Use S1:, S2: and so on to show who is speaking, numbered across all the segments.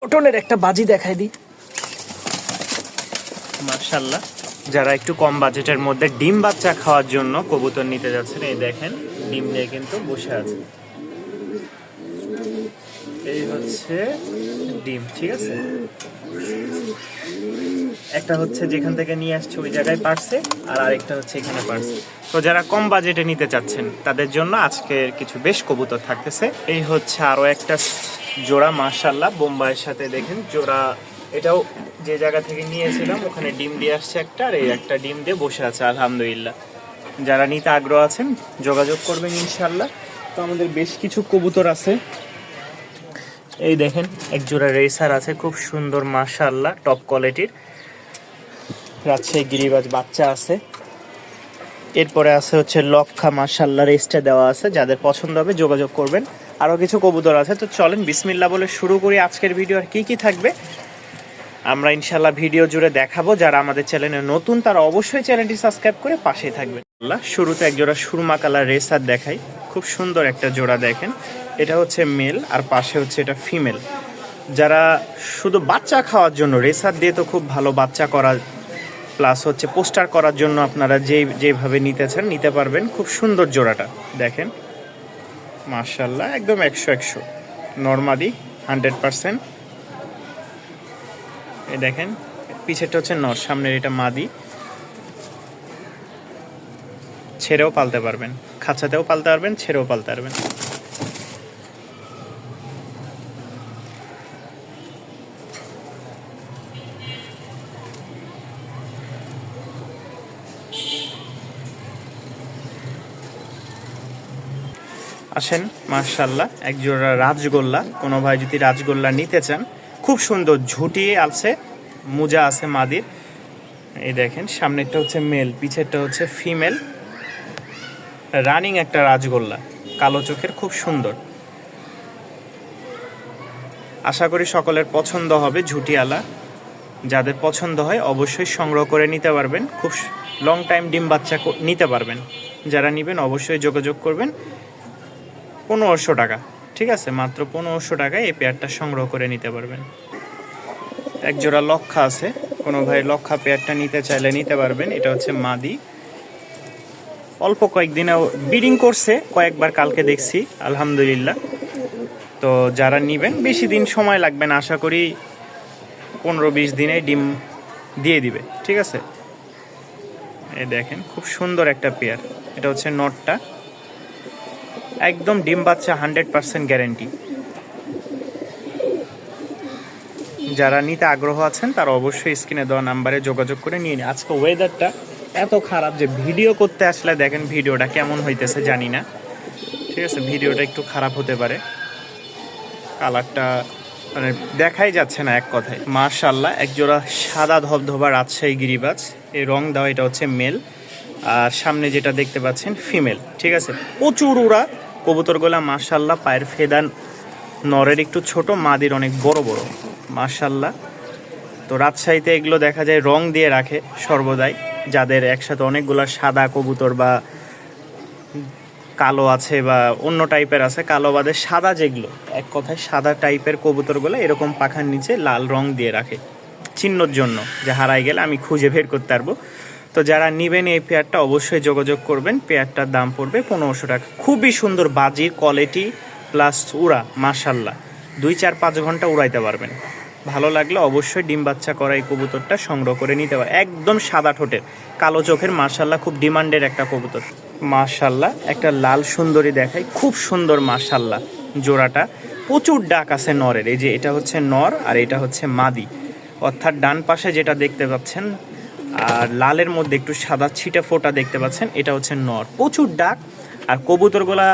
S1: পটলের একটা বাজি দেখাই দিই। মাশাআল্লাহ, যারা একটু কম বাজেটের মধ্যে ডিম বাচ্চা খাওয়ার জন্য কবুতর নিতে যাচ্ছেন, এই দেখেন ডিম নিয়ে কিন্তু বসে আছে। এই হচ্ছে ডিম, ঠিক আছে। একটা হচ্ছে যেখান থেকে নিয়ে আসছে ওই জায়গায় পারছে, আর আরেকটা হচ্ছে এখানে পারছে। তো যারা কম বাজেটে নিতে চাচ্ছেন তাদের জন্য আজকের কিছু বেশ কবুতর থাকতেছে। এই হচ্ছে আরো একটা জোড়া, মাশাআল্লাহ, বোম্বাইয়ের সাথে দেখেন জোড়া। এটাও যে জায়গা থেকে নিয়েছিলাম ওখানে ডিম দিয়ে আসছে একটা, আর এই একটা ডিম দিয়ে বসে আছে আলহামদুলিল্লাহ। যারা নিতে আগ্রহ আছেন যোগাযোগ করবেন ইনশাআল্লাহ। তো আমাদের বেশ কিছু কবুতর আছে। এই দেখেন এক জোড়া রেসার আছে, খুব সুন্দর মাশাআল্লাহ, টপ কোয়ালিটির রাজশাহী গিরিবাজ বাচ্চা আছে। এরপরে আছে হচ্ছে লক্ষা, মাশাআল্লাহ, রেস্টে দেওয়া আছে। যাদের পছন্দ হবে যোগাযোগ করবেন। আরও কিছু কবুতর আছে। তো চলেন বিসমিল্লাহ বলে শুরু করি আজকের ভিডিও। আর কি থাকবে আমরা ইনশাআল্লাহ ভিডিও জুড়ে দেখাবো। যারা আমাদের চ্যানেলে নতুন তারা অবশ্যই চ্যানেলটি সাবস্ক্রাইব করে পাশেই থাকবেন। শুরুতে এক জোড়া সুরমা কালার রেসার দেখাই, খুব সুন্দর একটা জোড়া। দেখেন এটা হচ্ছে মেল আর পাশে হচ্ছে এটা ফিমেল। যারা শুধু বাচ্চা খাওয়ার জন্য, রেসার দিয়ে তো খুব ভালো বাচ্চা করা প্লাস হচ্ছে পোস্টার করার জন্য আপনারা যেভাবে নিতে চান নিতে পারবেন। খুব সুন্দর জোড়াটা দেখেন মাশাআল্লাহ, একদম 100 নরমাদি 100%। এই দেখেন পিছেরটা হচ্ছে নর, সামনের এটা মাদি। ছেড়েও পালতে পারবেন, খাঁচাতেও পালতে পারবেন, ছেড়েও পালতে পারবেন। আসেন, মাশাআল্লাহ, এক জোড়া রাজগোল্লা। কোনো ভাই যদি রাজগোল্লা নিতে চান, খুব সুন্দর ঝুটিয়ে আছে, মোজা আছে মাদির। এই দেখেন সামনেরটা হচ্ছে মেল, পিছেরটা হচ্ছে ফিমেল। রানিং একটা রাজগোল্লা, কালো চোখের, খুব সুন্দর। আশা করি সকলের পছন্দ হবে ঝুটিয়ালা। যাদের পছন্দ হয় অবশ্যই সংগ্রহ করে নিতে পারবেন। খুব লং টাইম ডিম বাচ্চা নিতে পারবেন। যারা নেবেন অবশ্যই যোগাযোগ করবেন। 1500 টাকা, ঠিক আছে, মাত্র 1500 টাকায় এই পেয়ারটা সংগ্রহ করে নিতে পারবেন। এক জোড়া লক্ষা আছে, কোনো ভাই লক্ষা পেয়ারটা নিতে চাইলে নিতে পারবেন। এটা হচ্ছে মাদি, অল্প কয়েকদিনে ব্রিডিং করছে, কয়েকবার কালকে দেখছি আলহামদুলিল্লাহ। তো যারা নেবেন বেশি দিন সময় লাগবে না, আশা করি 15-20 দিনে ডিম দিয়ে দিবে, ঠিক আছে। এই দেখেন খুব সুন্দর একটা পেয়ার। এটা হচ্ছে নটটা, একদম ডিম বাচ্চা 100% গ্যারেন্টি। যারা নিতে আগ্রহ আছেন তারা অবশ্যই স্ক্রিনে দেওয়া নাম্বারে যোগাযোগ করে নিয়ে নিন। আজকে ওয়েদারটা এত খারাপ যে ভিডিও করতে আসলে দেখেন ভিডিওটা কেমন হইতেছে জানি না, ঠিক আছে। ভিডিওটা একটু খারাপ হতে পারে, কালারটা মানে দেখাই যাচ্ছে না এক কথায়। মাশাআল্লাহ, এক জোড়া সাদা ধবধবা রাজশাহী গিরিবাজ, এই রং দাও। এটা হচ্ছে মেল, আর সামনে যেটা দেখতে পাচ্ছেন ফিমেল, ঠিক আছে। প্রচুর উড়া কবুতরগুলা মাশাআল্লাহ। পায়ের ফেদান নরের একটু ছোট, মাদির অনেক বড় বড় মাশাআল্লাহ। তো রাজশাহীতে এগুলো দেখা যায় রং দিয়ে রাখে সর্বদাই। যাদের একসাথে অনেকগুলা সাদা কবুতর বা কালো আছে বা অন্য টাইপের আছে, কালো বাদে সাদা, যেগুলো এক কথায় সাদা টাইপের কবুতরগুলো এরকম পাখার নিচে লাল রং দিয়ে রাখে চিহ্নর জন্য, যে হারাই গেলে আমি খুঁজে বের করতে পারবো। তো যারা নেবেন এই পেয়ারটা অবশ্যই যোগাযোগ করবেন। পেয়ারটার দাম পড়বে 1500 টাকা। খুবই সুন্দর বাজির কোয়ালিটি প্লাস উড়া মাশাআল্লাহ, 2-4-5 ঘন্টা উড়াইতে পারবেন। ভালো লাগলে অবশ্যই ডিম বাচ্চা করা এই কবুতরটা সংগ্রহ করে নিতে পারে। একদম সাদা ঠোঁটের, কালো চোখের, মাশাআল্লাহ, খুব ডিমান্ডের একটা কবুতর। মাশাআল্লাহ, একটা লাল সুন্দরী দেখাই, খুব সুন্দর মাশাআল্লাহ জোড়াটা। প্রচুর ডাক আছে নরের। এই যে এটা হচ্ছে নর আর এটা হচ্ছে মাদি, অর্থাৎ ডান পাশে যেটা দেখতে পাচ্ছেন আর লালের মধ্যে একটু সাদা ছিটে ফোঁটা দেখতে পাচ্ছেন, এটা হচ্ছে নর। প্রচুর ডাক আর কবুতরগুলা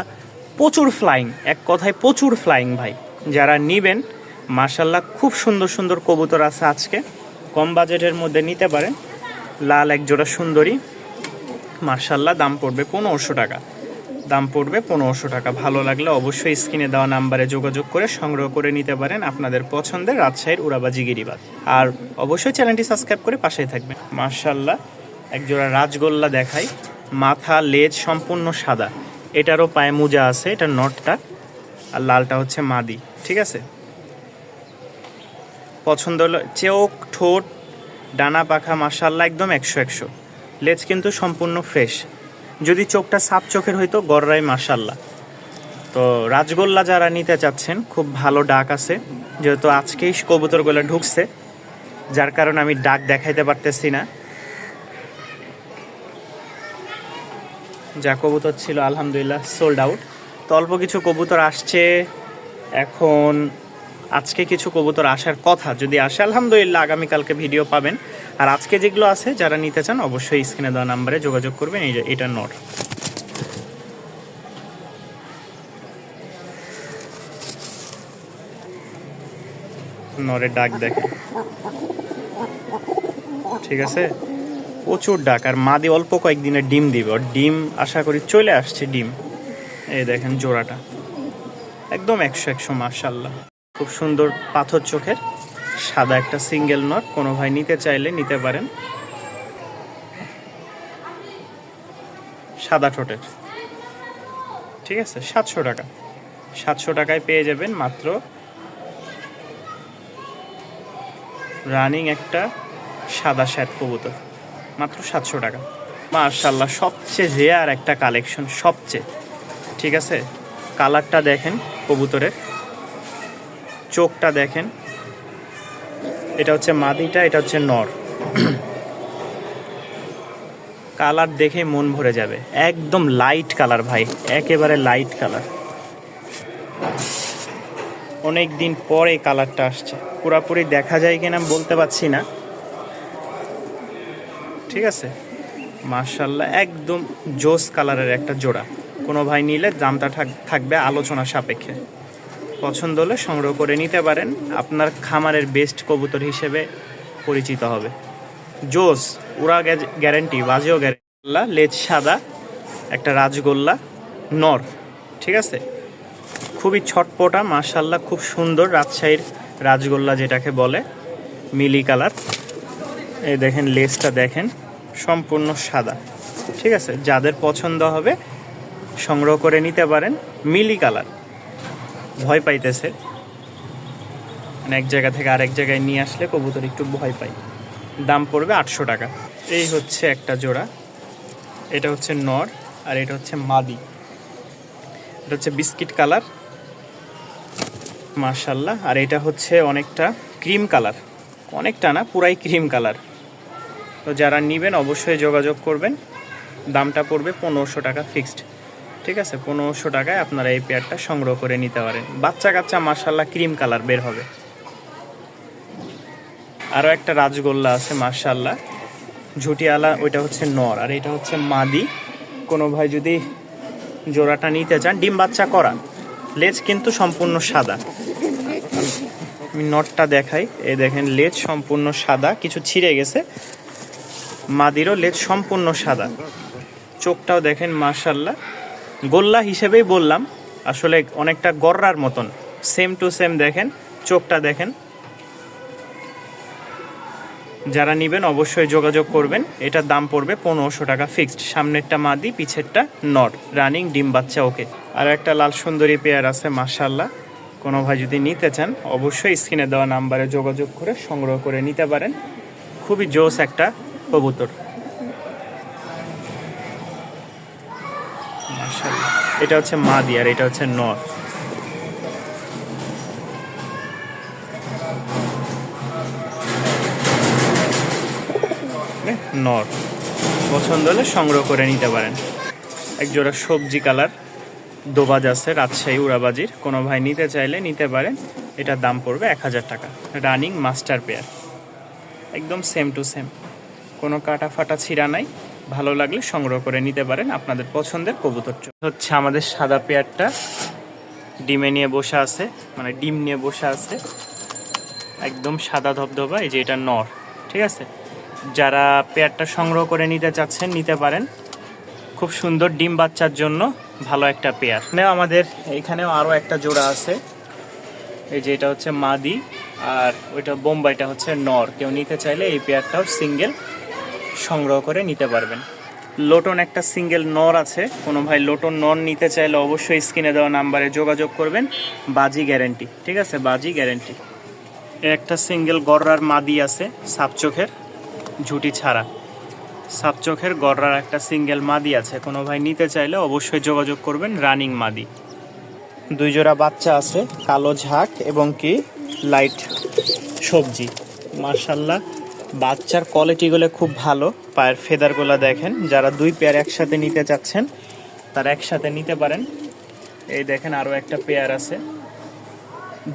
S1: প্রচুর ফ্লাইং, এক কথায় প্রচুর ফ্লাইং ভাই। যারা নেবেন মাশাআল্লাহ, খুব সুন্দর সুন্দর কবুতর আছে আজকে, কম বাজেটের মধ্যে নিতে পারেন। লাল এক জোড়া সুন্দরী মাশাআল্লাহ, দাম পড়বে 1500 টাকা। দাম পড়বে 1500 টাকা। ভালো লাগলে অবশ্যই স্ক্রিনে দেওয়া নাম্বারে যোগাযোগ করে সংগ্রহ করে নিতে পারেন আপনাদের পছন্দের রাজশাহীর উড়াবাজি গিরিবাজ। আর অবশ্যই চ্যানেলটি সাবস্ক্রাইব করে পাশেই থাকবেন। মাশাআল্লাহ, একজোড়া রাজগোল্লা দেখাই, মাথা লেজ সম্পূর্ণ সাদা। এটারও পায়ে মোজা আছে, এটা নটটা, আর লালটা হচ্ছে মাদি, ঠিক আছে। পছন্দ হলো। চোখ, ঠোঁট, ডানা পাখা মাশাআল্লাহ একদম 100-100। লেজ কিন্তু সম্পূর্ণ ফ্রেশ। যদি চোখটা সাপ চোখের হইতো গররাই মাশাআল্লাহ। তো রাজগোল্লা যারা নিতে চাচ্ছেন, খুব ভালো ডাক আছে, যেহেতু আজকেই কবুতরগুলো ঢুকছে, যার কারণে আমি ডাক দেখাইতে পারতেছি না। যা কবুতর ছিল আলহামদুলিল্লাহ সোল্ড আউট। তো অল্প কিছু কবুতর আসছে এখন, আজকে কিছু কবুতর আসার কথা, যদি আসে আলহামদুলিল্লাহ আগামীকালকে ভিডিও পাবেন। আর আজকে যেগুলো আছে যারা নিতে চান অবশ্যই স্ক্রিনে দেওয়া নাম্বারে যোগাযোগ করবেন। এই যে এটা নর, নরের ডাক দেখেন, ঠিক আছে, প্রচুর ডাক। আর মাদি অল্প কয়েকদিনের ডিম দিবে, ওর ডিম আশা করি চলে আসছে ডিম। এই দেখেন জোড়াটা একদম 100-100 মাশাআল্লাহ। খুব সুন্দর পাথর চোখের সাদা একটা সিঙ্গেল নর, কোনো ভাই নিতে চাইলে নিতে পারেন। সাদা ঠোঁটের, ঠিক আছে, 700 টাকা। 700 টাকায় পেয়ে যাবেন মাত্র রানিং একটা সাদা শ্যাট কবুতর, মাত্র 700 টাকা। মাশাআল্লাহ সবচেয়ে রেয়ার একটা কালেকশন, সবচেয়ে, ঠিক আছে। কালারটা দেখেন কবুতরের, চোখটা দেখেন, এটা হচ্ছে মাদিটা, এটা হচ্ছে নর। কালার দেখে মন ভরে যাবে, একদম লাইট কালার ভাই, একেবারে লাইট কালার। অনেক দিন পরে কালারটা আসছে, পুরাপুরি দেখা যায় কিনা বলতে পারছি না, ঠিক আছে। মাশাআল্লাহ একদম জোস কালারের একটা জোড়া। কোনো ভাই নিলে দামটা থাকবে আলোচনা সাপেক্ষে। পছন্দ হলে সংগ্রহ করে নিতে পারেন, আপনার খামারের বেস্ট কবুতর হিসেবে পরিচিত হবে। জোস, উড়া গ্যারেন্টি, বাজেও গ্যারেন্টি। লেজ সাদা একটা রাজগোল্লা নর, ঠিক আছে, খুবই ছটপটা মাশাআল্লাহ, খুব সুন্দর রাজশাহীর রাজগোল্লা যেটাকে বলে, মিলি কালার। এই দেখেন লেজটা দেখেন, সম্পূর্ণ সাদা, ঠিক আছে। যাদের পছন্দ হবে সংগ্রহ করে নিতে পারেন। মিলি কালার, ভয় পাইতেছে, মানে এক জায়গা থেকে আরেক জায়গায় নিয়ে আসলে কবুতর একটু ভয় পাই। দাম পড়বে 800 টাকা। এই হচ্ছে একটা জোড়া, এটা হচ্ছে নর আর এটা হচ্ছে মাদি। এটা হচ্ছে বিস্কিট কালার মাশাআল্লাহ, আর এটা হচ্ছে অনেকটা ক্রিম কালার, অনেকটা না পুরাই ক্রিম কালার। তো যারা নেবেন অবশ্যই যোগাযোগ করবেন। দামটা পড়বে 1500 টাকা ফিক্সড, ঠিক আছে। 1500 টাকায় আপনারা এই পেয়ারটা সংগ্রহ করে নিতে পারেন। বাচ্চা কাচ্চা মাশাআল্লাহ ক্রিম কালার বের হবে। আরও একটা রাজগোল্লা আছে মাশাআল্লাহ, ঝুটিয়ালা, ওইটা হচ্ছে নর আর এটা হচ্ছে মাদি। কোনো ভাই যদি জোড়াটা নিতে চান, ডিম বাচ্চা করা, লেজ কিন্তু সম্পূর্ণ সাদা। আমি নটটা দেখাই, এই দেখেন লেজ সম্পূর্ণ সাদা, কিছু ছিঁড়ে গেছে। মাদিরও লেজ সম্পূর্ণ সাদা, চোখটাও দেখেন মাশাআল্লাহ। গোল্লা হিসেবেই বললাম, আসলে অনেকটা গররার মতন, সেম টু সেম। দেখেন চোখটা দেখেন। যারা নেবেন অবশ্যই যোগাযোগ করবেন। এটার দাম পড়বে 1500 টাকা ফিক্সড। সামনেরটা মাদি, পিছেরটা নর, রানিং ডিম বাচ্চা ওকে। আর একটা লাল সুন্দরী পেয়ার আছে মাশাআল্লাহ, কোনো ভাই যদি নিতে চান অবশ্যই স্ক্রিনে দেওয়া নাম্বারে যোগাযোগ করে সংগ্রহ করে নিতে পারেন। খুবই জোস একটা কবুতর মাশাআল্লাহ। এটা হচ্ছে মাদি আর এটা হচ্ছে নর। নর পছন্দ হলে সংগ্রহ করে নিতে পারেন। একজোড়া সবজি কালার দোবাজ আছে রাজশাহী উড়াবাজির, কোনো ভাই নিতে চাইলে নিতে পারেন। এটার দাম পড়বে 1000 টাকা। রানিং মাস্টার পেয়ার, একদম সেম টু সেম, কোনো কাটা ফাটা ছিঁড়া নাই। ভালো লাগলে সংগ্রহ করে নিতে পারেন আপনাদের পছন্দের কবুতর। হচ্ছে আমাদের সাদা পেয়ারটা ডিমে নিয়ে বসে আছে, মানে ডিম নিয়ে বসে আছে, একদম সাদা ধবধবা। এই যে এটা নর, ঠিক আছে। যারা পেয়ারটা সংগ্রহ করে নিতে চাচ্ছেন নিতে পারেন। খুব সুন্দর ডিম বাচ্চার জন্য ভালো একটা পেয়ার। আমাদের এইখানেও আরও একটা জোড়া আছে, এই যে এটা হচ্ছে মাদি আর ওইটা বোম্বাইটা হচ্ছে নর। কেউ নিতে চাইলে এই পেয়ারটাও সিঙ্গেল সংগ্রহ করে নিতে পারবেন। লোটন একটা সিঙ্গেল নর আছে, কোনো ভাই লোটন নর নিতে চাইলে অবশ্যই স্ক্রিনে দেওয়া নাম্বারে যোগাযোগ করবেন। বাজি গ্যারেন্টি, ঠিক আছে, বাজি গ্যারেন্টি। একটা সিঙ্গেল গররার মাদি আছে, সাপ চোখের, ঝুটি ছাড়া সাপ চোখের গররার একটা সিঙ্গেল মাদি আছে। কোনো ভাই নিতে চাইলে অবশ্যই যোগাযোগ করবেন। রানিং মাদি। 2 জোড়া বাচ্চা আছে, কালো ঝাঁক এবং কি লাইট সবজি। মাশাল্লাহ, বাচ্চার কোয়ালিটিগুলো খুব ভালো। পায়ের ফেদারগুলো দেখেন। যারা 2 পেয়ার একসাথে নিতে চাচ্ছেন তারা একসাথে নিতে পারেন। এই দেখেন আরও একটা পেয়ার আছে।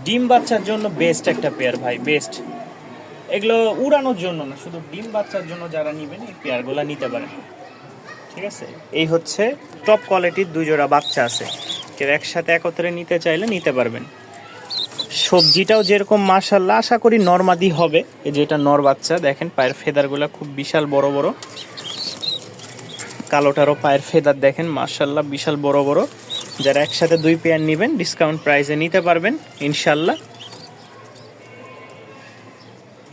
S1: ডিম বাচ্চার জন্য বেস্ট একটা পেয়ার ভাই, বেস্ট। এগুলো উড়ানোর জন্য না, শুধু ডিম বাচ্চার জন্য যারা নেবেন এই পেয়ারগুলো নিতে পারেন। ঠিক আছে, এই হচ্ছে টপ কোয়ালিটির 2 জোড়া বাচ্চা আছে। কেউ একসাথে একত্রে নিতে চাইলে নিতে পারবেন। সবজিটাও যেরকম মাশাল্লাহ, আশা করি নরমাদি হবে। এই যে এটা নর বাচ্চা, দেখেন পায়ের ফেদারগুলো খুব বিশাল বড় বড়। কালোটারও পায়ের ফেদার দেখেন মাশাল্লাহ বিশাল বড় বড়। যারা একসাথে 2 পেয়ার নেবেন ডিসকাউন্ট প্রাইসে নিতে পারবেন ইনশাল্লাহ।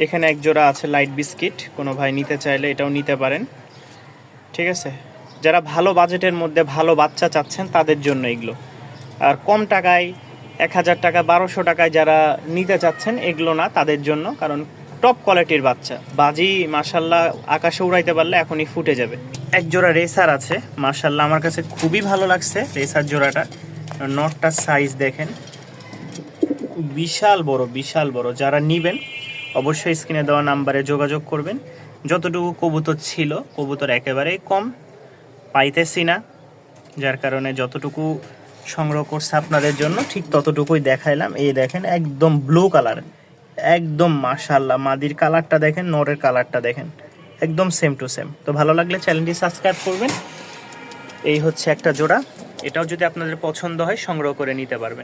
S1: এখানে এক জোড়া আছে লাইট বিস্কিট, কোনো ভাই নিতে চাইলে এটাও নিতে পারেন। ঠিক আছে, যারা ভালো বাজেটের মধ্যে ভালো বাচ্চা চাচ্ছেন তাদের জন্য এগুলো। আর কম টাকায় 1000 টাকা 1200 টাকায় যারা নিতে চাচ্ছেন এগুলো না তাদের জন্য, কারণ টপ কোয়ালিটির বাচ্চা। বাজি মাশাল্লাহ আকাশে উড়াইতে পারলে এখনই ফুটে যাবে। এক জোড়া রেসার আছে, মাশাল্লাহ আমার কাছে খুবই ভালো লাগছে রেসার জোড়াটা। নটটার সাইজ দেখেন বিশাল বড়, বিশাল বড়। যারা নেবেন অবশ্যই স্ক্রিনে দেওয়া নাম্বারে যোগাযোগ করবেন। যতটুকু কবুতর ছিল, কবুতর একেবারেই কম, পাইতেছি না, যার কারণে যতটুকু সংগ্রহ করছে আপনাদের জন্য ঠিক ততটুকুই দেখাইলাম। এই দেখেন একদম ব্লু কালার, একদম মাশাল্লাহ। মাদির কালারটা দেখেন, নরের কালারটা দেখেন, একদম সেম টু সেম। তো ভালো লাগলে চ্যানেলটি সাবস্ক্রাইব করবেন। এই হচ্ছে একটা জোড়া, এটাও যদি আপনাদের পছন্দ হয় সংগ্রহ করে নিতে পারবেন।